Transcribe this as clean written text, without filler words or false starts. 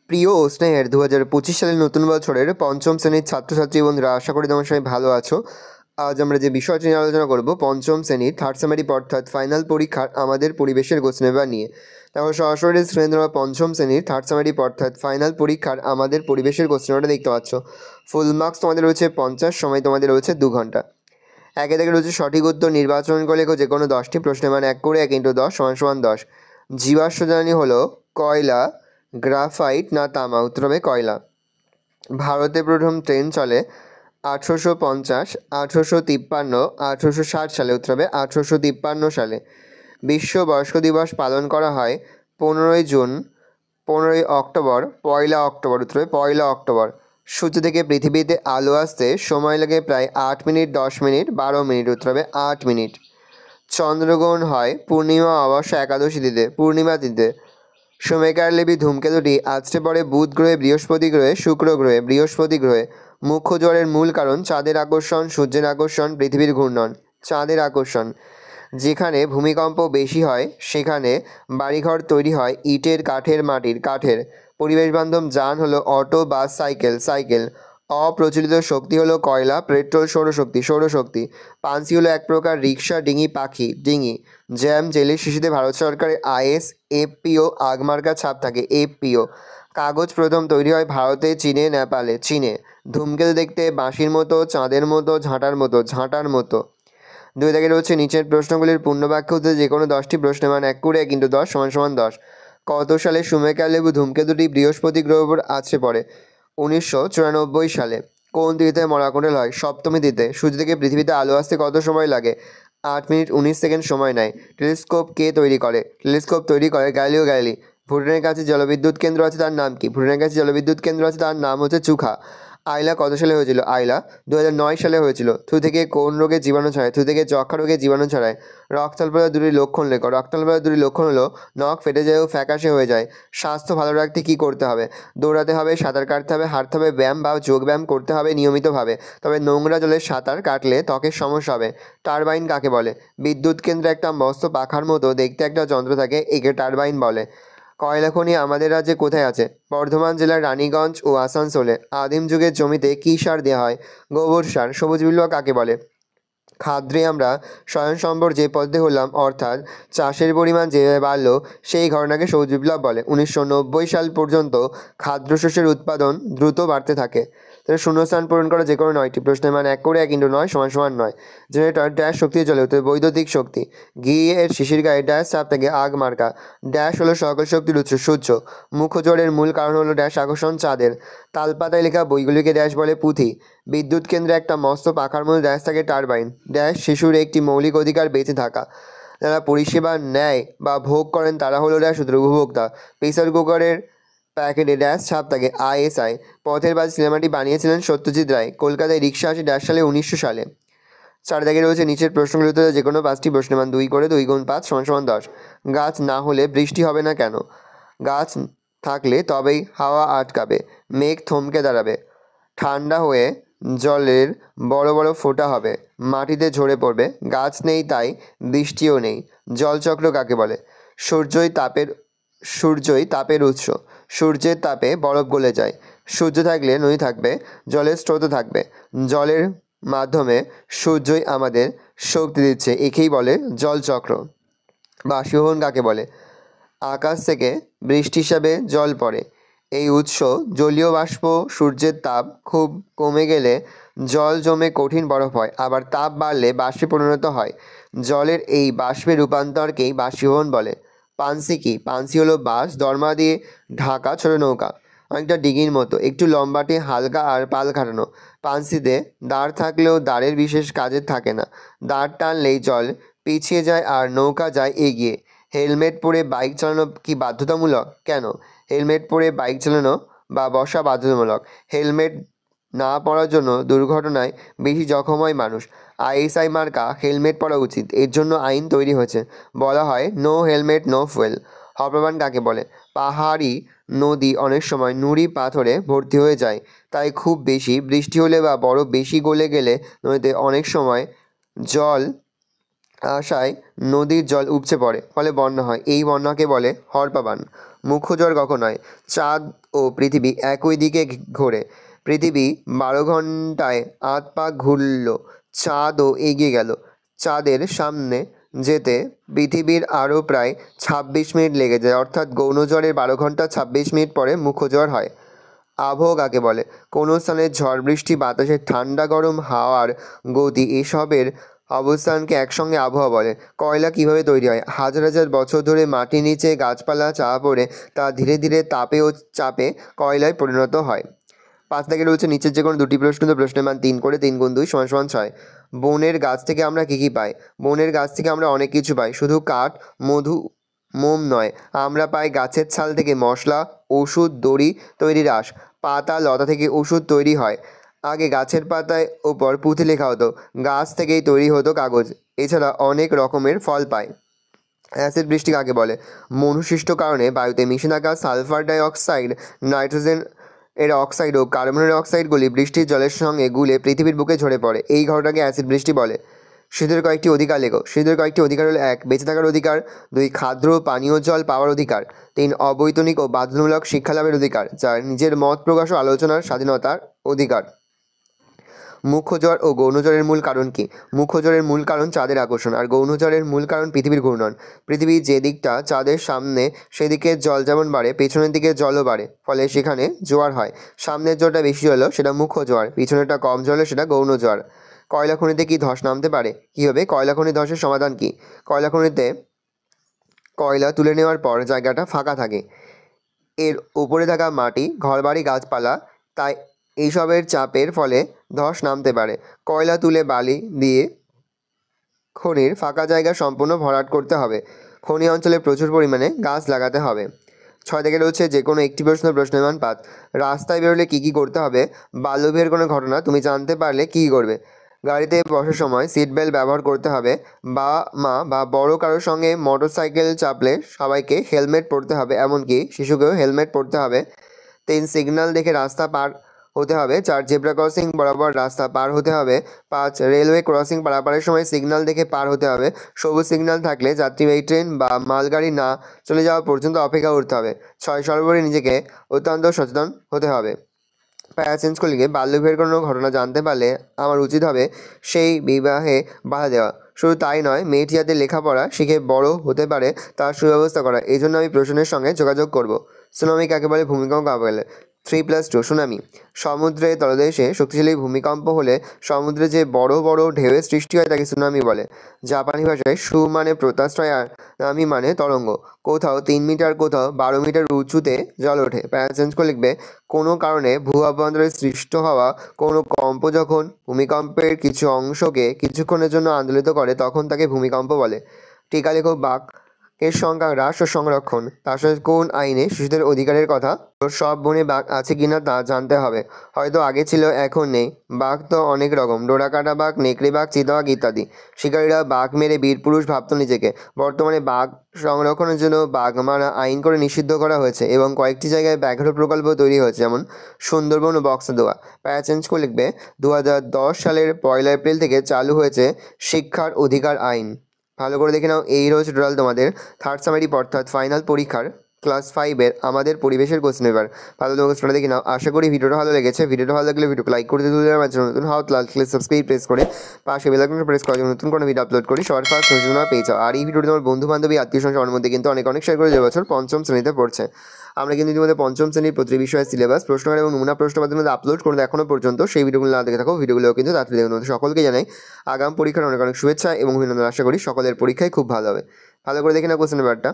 প্রিয় ও স্নেহের 2025 সালের নতুন বছরের পঞ্চম শ্রেণীর ছাত্রছাত্রী বন্ধুরা, আশা করি তোমার সবাই ভালো আছো। আজ আমরা যে বিষয়টি নিয়ে আলোচনা করব পঞ্চম শ্রেণীর থার্ড সেমেস্টার অর্থাৎ ফাইনাল পরীক্ষার আমাদের পরিবেশের কোশ্চেন পেপার নিয়ে। তারপর সরাসরি স্ক্রিনে তোমরা পঞ্চম শ্রেণীর থার্ড সেমেস্টার অর্থাৎ ফাইনাল পরীক্ষার আমাদের পরিবেশের কোশ্চেন পেপারটা দেখতে পাচ্ছ। ফুল মার্কস তোমাদের রয়েছে 50, সময় তোমাদের রয়েছে 2 ঘন্টা। একে থেকে রয়েছে সঠিক উত্তর নির্বাচন করে লেখো যে কোনো 10টি প্রশ্নের মান 1 করে 1 × 10 = 10। জীবাশ্ম জ্বালানি হলো কয়লা, গ্রাফাইট না তামা? উত্তর হবে কয়লা। ভারতে প্রথম ট্রেন চলে 1850, 1853, 1860 সালে? উত্তর হবে 1853 সালে। বিশ্ব বয়স্ক দিবস পালন করা হয় 15ই জুন, 15ই অক্টোবর, 1লা অক্টোবর? উত্তর হবে 1লা অক্টোবর। সূর্য থেকে পৃথিবীতে আলো আসতে সময় লাগে প্রায় 8 মিনিট, 10 মিনিট, 12 মিনিট? উত্তর হবে 8 মিনিট। চন্দ্রগ্রহণ হয় পূর্ণিমা, অমাবস্যা, একাদশী তিথিতে? পূর্ণিমা তিথিতে। সোমেকারলিপি ধূমকেতুটি আছড়ে পড়ে বুধ গ্রহে, বৃহস্পতি গ্রহে, শুক্র গ্রহে? বৃহস্পতি গ্রহে। মুখ্য জোয়ারের মূল কারণ চাঁদের আকর্ষণ, সূর্যের আকর্ষণ, পৃথিবীর ঘূর্ণন? চাঁদের আকর্ষণ। যেখানে ভূমিকম্প বেশি হয় সেখানে বাড়িঘর তৈরি হয় ইটের, কাঠের, মাটির? কাঠের। পরিবেশ বান্ধব যান হলো অটো, বাস, সাইকেল? সাইকেল। অপ্রচলিত শক্তি হলো কয়লা, পেট্রোল, সৌরশক্তি? সৌরশক্তি। পানসি হলো এক প্রকার রিক্সা, ডিঙি, পাখি? ডিঙি। জ্যাম জেলির শিশুতে ভারত সরকারের ISFPO আগমার্কা ছাপ থাকে? FPO। কাগজ প্রথম তৈরি হয় ভারতে, চীনে, নেপালে? চীনে। ধূমকেতু দেখতে বাঁশির মতো, চাঁদের মতো, ঝাঁটার মতো? ঝাঁটার মতো। 2 দাগে রয়েছে নিচের প্রশ্নগুলির পূর্ণবাক্য উত্তর যে কোনো 10টি প্রশ্নের মান 1 করে 1 × 10 = 10। কত সালে সুমেকারলেবু ধূমকেতুটি বৃহস্পতি গ্রহের উপর আছড়ে পড়ে? 1994 সালে। কোন তিথিতে মরাকোডেল হয়? সপ্তমী তিথিতে। সূর্য থেকে পৃথিবীতে আলো আসতে কত সময় লাগে? 8 মিনিট 19 সেকেন্ড সময় নেয়। টেলিস্কোপ কে তৈরি করে? টেলিস্কোপ তৈরি করে গ্যালিলিও গ্যালিলি। ভুটানের কাছে জলবিদ্যুৎ কেন্দ্র আছে, তার নাম কি? ভুটানের কাছে জলবিদ্যুৎ কেন্দ্র আছে, তার নাম হচ্ছে চুখা। আইলা কত সালে হয়েছিল? আইলা 2009 সালে হয়েছিল। থু থেকে কোন রোগের জীবাণু ছড়ায়? থু থেকে যক্ষা রোগের জীবাণু ছড়ায়। রক্তাল্পতার দুটি লক্ষণ লেখো। রক্তাল্পতার দুটি লক্ষণ হলো নখ ফেটে যায় ও ফ্যাকাশে হয়ে যায়। স্বাস্থ্য ভালো রাখতে কী করতে হবে? দৌড়াতে হবে, সাঁতার কাটতে হবে, হাঁটতে হবে, ব্যায়াম বা যোগব্যায়াম করতে হবে নিয়মিতভাবে। তবে নোংরা জলে সাঁতার কাটলে ত্বকের সমস্যা হবে। টারবাইন কাকে বলে? বিদ্যুৎ কেন্দ্রে একটা মস্ত পাখার মতো দেখতে একটা যন্ত্র থাকে, একে টারবাইন বলে। কয়লা খনি আমাদের রাজ্যে কোথায় আছে? বর্ধমান জেলার রানীগঞ্জ ও আসানসোলে। আদিম যুগের জমিতে কী সার দেওয়া হয়? গোবর সার। সবুজ বিপ্লব কাকে বলে? খাদ্যে আমরা স্বয়ংসম্বর যে পদ্ধতি হলাম, অর্থাৎ চাষের পরিমাণ যেভাবে বাড়লো সেই ঘটনাকে সবুজ বিপ্লব বলে। 1990 সাল পর্যন্ত খাদ্যশস্যের উৎপাদন দ্রুত বাড়তে থাকে। তাহলে শূন্যস্থান পূরণ করা যে কোনো 9টি প্রশ্নের মান 1 করে 1 × 9 = 9। জেনারেটর ড্যাশ শক্তি চলে? উত্তর বৈদ্যুতিক শক্তি। ঘি এর শিশির গায়ে ড্যাশ ছাপ থাকে? আগ মার্কা। ড্যাশ হলো সকল শক্তির উৎস? সূর্য। মুখ্য জোয়ারের মূল কারণ হলো ড্যাশ আকর্ষণ? চাঁদের। তালপাতায় লেখা বইগুলিকে ড্যাশ বলে? পুঁথি। বিদ্যুৎ কেন্দ্রে একটা মস্ত পাখার মধ্যে ড্যাশ থাকে? টারবাইন। ড্যাশ শিশুর একটি মৌলিক অধিকার বেঁচে থাকা। যারা পরিষেবা নেয় বা ভোগ করেন তারা হলো ড্যাশ? উত্তর উপভোক্তা। প্রেসার কুকারের প্যাকেটে ড্যাশ ছাপ থাকে? ISI। পথের বাজ সিনেমাটি বানিয়েছিলেন সত্যজিৎ রায়। কলকাতায় রিক্সা আসে ড্যাশ সালে? 1900 সালে। 4 দাগে রয়েছে নিচের প্রশ্নগুলির উত্তর যে কোনো 5টি প্রশ্নের মান 2 করে 2 × 5 = 10। গাছ না হলে বৃষ্টি হবে না কেন? গাছ থাকলে তবেই হাওয়া আটকাবে, মেঘ থমকে দাঁড়াবে, ঠান্ডা হয়ে জলের বড় বড় ফোঁটা হবে, মাটিতে ঝরে পড়বে। গাছ নেই তাই বৃষ্টিও নেই। জলচক্র কাকে বলে? সূর্যই তাপের উৎস। সূর্যের তাপে বরফ গলে যায়। সূর্য থাকলে নদী থাকবে, জলের স্রোত থাকবে। জলের মাধ্যমে সূর্যই আমাদের শক্তি দিচ্ছে, একেই বলে জলচক্র। বাষ্পীভবন কাকে বলে? আকাশ থেকে বৃষ্টি হিসাবে জল পড়ে। এই উৎস জলীয় বাষ্প। সূর্যের তাপ খুব কমে গেলে জল জমে কঠিন বরফ হয়, আবার তাপ বাড়লে বাষ্পে পরিণত হয়। জলের এই বাষ্পে রূপান্তরকেই বাষ্পীভবন বলে। পানসি কি? পানসি হলো বাঁশ দরমা দিয়ে ঢাকা ছোট নৌকা, অনেকটা ডিঙির মতো, একটু লম্বাটে, হালকা আর পাল খাটানো। পানসিতে দাঁড় থাকলেও দাঁড়ের বিশেষ কাজে থাকে না। দাঁড় টানলেই জল পিছিয়ে যায় আর নৌকা যায় এগিয়ে। হেলমেট পরে বাইক চালানো কি বাধ্যতামূলক? কেন? হেলমেট পরে বাইক চালানো বা বসা বাধ্যতামূলক। হেলমেট না পরার জন্য দুর্ঘটনায় বেশি জখম হয় মানুষ। ISI মার্কা হেলমেট পরা উচিত, এর জন্য আইন তৈরি হয়েছে। বলা হয় নো হেলমেট নো ফুয়েল। হপবান কাকে বলে? পাহাড়ি নদী অনেক সময় নুড়ি পাথরে ভর্তি হয়ে যায়, তাই খুব বেশি বৃষ্টি হলে বা বরফ বেশি গলে গেলে নদীতে অনেক সময় জল আশায় নদীর জল উপচে পড়ে, ফলে বন্যা হয়। এই বন্যাকে বলে হরপাবান। মুখ্য জোয়ার কখন হয়? চাঁদ ও পৃথিবী একই দিকে ঘোরে। পৃথিবী 12 ঘন্টায় 8 পাক ঘুরল, চাঁদও এগিয়ে গেল। চাঁদের সামনে যেতে পৃথিবীর আরও প্রায় 26 মিনিট লেগে যায়, অর্থাৎ গৌণ জ্বরের 12 ঘন্টা 26 মিনিট পরে মুখ্য জ্বর হয়। আবহ কাকে বলে? কোনো স্থানের ঝড় বৃষ্টি, বাতাসের ঠান্ডা গরম হাওয়ার গতি এসবের অবস্থানকে একসঙ্গে আবহাওয়া বলে। কয়লা কিভাবে তৈরি হয়? হাজার হাজার বছর ধরে মাটির নিচে গাছপালা চাপা পড়ে তা ধীরে ধীরে তাপে ও চাপে কয়লায় পরিণত হয়। 5 থেকে রয়েছে নিচের যে কোনো দুটি প্রশ্ন, তো প্রশ্নের মান 3 করে, 3 গুণ 2 = 6। বনের গাছ থেকে আমরা কী কী পাই? বনের গাছ থেকে আমরা অনেক কিছু পাই, শুধু কাঠ, মধু, মোম নয়। আমরা পাই গাছের ছাল থেকে মশলা, ওষুধ, দড়ি তৈরির আঁশ। পাতা লতা থেকে ওষুধ তৈরি হয়। আগে গাছের পাতায় ওপর পুঁথি লেখা হতো, গাছ থেকেই তৈরি হতো কাগজ। এছাড়া অনেক রকমের ফল পায়। অ্যাসিড বৃষ্টি কাকে বলে? মনুসৃষ্ট কারণে বায়ুতে মিশে থাকা সালফার ডাই অক্সাইড, নাইট্রোজেন এর অক্সাইড ও কার্বনের অক্সাইডগুলি বৃষ্টির জলের সঙ্গে গুলে পৃথিবীর বুকে ঝরে পড়ে। এই ঘটনাকে অ্যাসিড বৃষ্টি বলে। শীতের কয়েকটি অধিকার লেখো। শীতের কয়েকটি অধিকার হলো: 1. বেঁচে থাকার অধিকার। 2. খাদ্য ও পানীয় জল পাওয়ার অধিকার। 3. অবৈতনিক ও বাধ্যতামূলক শিক্ষা লাভের অধিকার। 4. নিজের মত প্রকাশ ও আলোচনার স্বাধীনতার অধিকার। মুখ্য জ্বর ও গৌণ জ্বরের মূল কারণ কি? মুখ্য জ্বরের মূল কারণ চাঁদের আকর্ষণ, আর গৌণ জ্বরের মূল কারণ পৃথিবীর ঘূর্ণন। পৃথিবীর যে দিকটা চাঁদের সামনে সেদিকে জল যেমন বাড়ে, পেছনের দিকে জলও বাড়ে, ফলে সেখানে জোয়ার হয়। সামনের জলটা বেশি হলেও সেটা মুখ্য জোয়ার, পিছনেরটা কম জলে সেটা গৌণ জোয়ার। কয়লা খনিতে কি ধস নামতে পারে? কীভাবে? কয়লা খনি ধসের সমাধান কি? কয়লা খনিতে কয়লা তুলে নেওয়ার পর জায়গাটা ফাঁকা থাকে, এর উপরে থাকা মাটি, ঘরবাড়ি, গাছপালা, তাই এইসবের চাপের ফলে ধস নামতে পারে। কয়লা তুলে বালি দিয়ে খনির ফাঁকা জায়গা সম্পূর্ণ ভরাট করতে হবে। খনি অঞ্চলে প্রচুর পরিমাণে গাছ লাগাতে হবে। 6 থেকে রয়েছে যে কোনো একটি প্রশ্ন, প্রশ্নের মান 5। রাস্তায় বেরোলে কী কী করতে হবে? বাল্যবিয়ের কোনো ঘটনা তুমি জানতে পারলে কী করবে? গাড়িতে বসার সময় সিট বেল্ট ব্যবহার করতে হবে। মা বা বড় কারোর সঙ্গে মোটরসাইকেল চাপলে সবাইকে হেলমেট পরতে হবে, এমনকি শিশুকেও হেলমেট পরতে হবে। 3. সিগন্যাল দেখে রাস্তা পার হতে হবে। 4. জেব্রা ক্রসিং বরাবর রাস্তা পার হতে হবে। 5. রেলওয়ে ক্রসিং পারাপারের সময় সিগন্যাল দেখে পার হতে হবে। সবুজ সিগন্যাল থাকলে যাত্রীবাহী ট্রেন বা মালগাড়ি না চলে যাওয়া পর্যন্ত অপেক্ষা করতে হবে। 6. সর্বোপরি নিজেকে অত্যন্ত সচেতন হতে হবে। প্যারা চেঞ্জ করলে বাল্যবিবাহের কোনো ঘটনা জানতে পারলে আমার উচিত হবে সেই বিবাহে বাধা দেওয়া। শুধু তাই নয়, মেয়েটি যাতে লেখাপড়া শিখে বড় হতে পারে তার সুব্যবস্থা করা। এই জন্য আমি প্রশাসনের সঙ্গে যোগাযোগ করব। সুনামি কাকে বলে? ভূমিকম্প কাকে বলে? 3+2 সুনামি। সমুদ্রে তলদেশে শক্তিশালী ভূমিকম্প হলে সমুদ্রে যে বড় বড় ঢেউয়ের সৃষ্টি হয় তাকে সুনামি বলে। জাপানি ভাষায় সু মানে প্রত্যাশ্রয় আর নামি মানে তরঙ্গ। কোথাও 3 মিটার, কোথাও 12 মিটার উঁচুতে জল ওঠে। প্যারা চেঞ্জ করে লিখবে, কোনো কারণে ভূ অভ্যন্তরে সৃষ্ট হওয়া কোনো কম্প যখন ভূমিকম্পের কিছু অংশকে কিছুক্ষণের জন্য আন্দোলিত করে তখন তাকে ভূমিকম্প বলে। টিকা লেখো। বাঘের সংখ্যা হ্রাস ও সংরক্ষণ, তার সাথে কোন আইনে শিশুদের অধিকারের কথা? সব বনে বাঘ আছে কিনা তা জানতে হবে। হয়তো আগে ছিল, এখন নেই। বাঘ তো অনেক রকম, ডোরাকাটা বাঘ, নেকড়ে বাঘ, চিতাবাঘ ইত্যাদি। শিকারীরা বাঘ মেরে বীরপুরুষ ভাবত নিজেকে। বর্তমানে বাঘ সংরক্ষণের জন্য বাঘ মারা আইন করে নিষিদ্ধ করা হয়েছে এবং কয়েকটি জায়গায় ব্যাঘ্র প্রকল্প তৈরি হয়েছে, যেমন সুন্দরবন ও বক্সাদোয়া। প্যারা চেঞ্জ করে লিখবে, 2010 সালের 1 এপ্রিল থেকে চালু হয়েছে শিক্ষার অধিকার আইন। ভালো করে দেখে নাও। এই রয়েছে টোটাল তোমাদের থার্ড সামারি অর্থাৎ ফাইনাল পরীক্ষার ক্লাস 5-এর আমাদের পরিবেশের কোশ্চেন পেপার। ভালো তোমাকে দেখে নাও। আশা করি ভিডিওটা ভালো লেগেছে। ভিডিওটা ভালো লাগলে ভিডিওকে লাইক করে দিতে আমার জন্য নতুন হাত লাল সাবস্ক্রাইব প্রেস করে পাশে বেল আইকনটা প্রেস করে নতুন কোনো ভিডিও আপলোড করি সবার ফার্স্ট নোটিফিকেশন পেয়ে যাও। আর এই ভিডিওটি তোমার বন্ধু বান্ধবী আত্মীয় স্বজনের মধ্যে কিন্তু অনেক শেয়ার করে, যে বছর 5ম শ্রেণীতে পড়ছে। আমরা কিন্তু ইতিমধ্যে 5ম শ্রেণীর প্রতি বিষয়ের সিলেবাস, প্রশ্নকার এবং নমুনা প্রশ্ন মাধ্যমে আপলোড করে এখনো পর্যন্ত সেই ভিডিওগুলো না দেখে থাকো। ভিডিওগুলো কিন্তু তাড়াতাড়ি দেখুন। সকলকে জানাই আগাম পরীক্ষার অনেক শুভেচ্ছা এবং অভিনন্দন। আশা করি সকলের পরীক্ষায় খুব ভালো হবে। ভালো করে দেখে না কোশ্চেন পেপারটা।